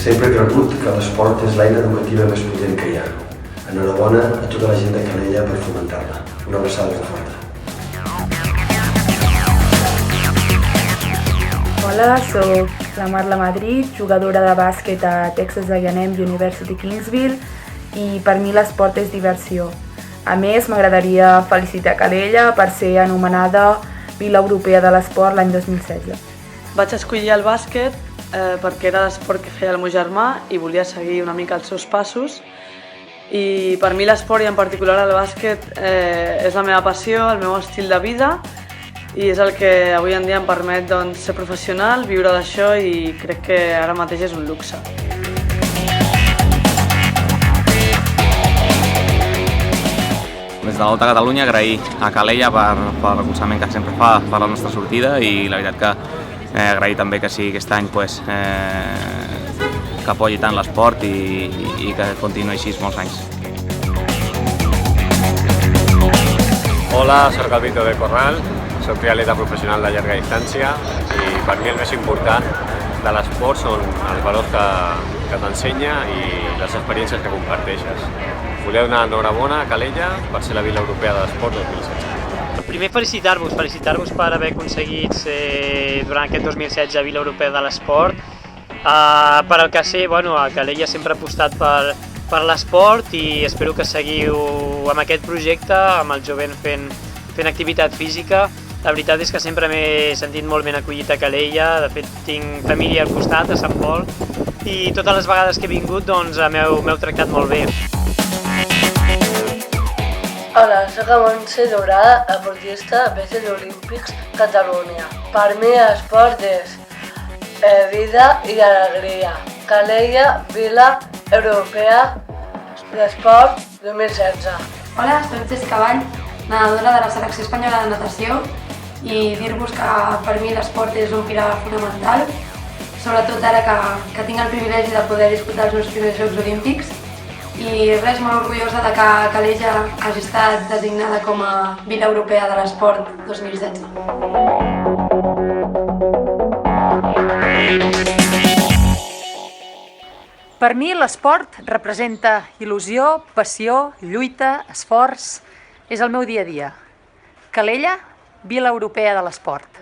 Sempre he cregut que l'esport és l'eina educativa més potent que hi ha. Enhorabona a tota la gent de Calella per fomentar-la. Una abraçada molt forta. Hola, soc la Marla Madrid, jugadora de bàsquet a Texas A&M University Kingsville, i per mi l'esport és diversió. A més, m'agradaria felicitar Calella per ser anomenada Vila Europea de l'Esport l'any 2016. Vaig escollir el bàsquet perquè era l'esport que feia el meu germà i volia seguir una mica els seus passos. I per mi l'esport, i en particular el bàsquet, és la meva passió, el meu estil de vida, i és el que avui en dia em permet ser professional, viure d'això, i crec que ara mateix és un luxe. Des de la Volta a Catalunya agrair a Calella per recolzament que sempre fa per la nostra sortida, i la veritat que agrair també que sigui aquest any que apoyi tant l'esport i que continuï així molts anys. Hola, soc el Vito de Corral, soc triatleta professional de llarga distància, i per mi el més important de l'esport són els valors que t'ensenya i les experiències que comparteixes. Volia donar enhorabona a Calella per ser la Vila Europea de l'Esport 2016. Primer felicitar-vos per haver aconseguit ser durant aquest 2016 Vila Europea de l'Esport. Per el que sé, a Calella sempre ha apostat per l'esport, i espero que seguiu amb aquest projecte, amb el jovent fent activitat física. La veritat és que sempre m'he sentit molt ben acollit a Calella, de fet tinc família al costat, a Sant Pol, i totes les vegades que he vingut m'heu tractat molt bé. Hola, soc la Montse Daurada, esportista a Jocs Olímpics Catalunya. Per mi l'esport és vida i alegria. Calella, Vila Europea d'Esport 2016. Hola, soc Jessica Vall, nedadora de la selecció espanyola de natació, i dir-vos que per mi l'esport és un pilar fonamental, sobretot ara que tinc el privilegi de poder disputar els meus primers Jocs Olímpics, i res, molt orgullosa de que Calella hagi estat designada com a Vila Europea de l'Esport 2016. Per mi l'esport representa il·lusió, passió, lluita, esforç. És el meu dia a dia. Calella, Vila Europea de l'Esport.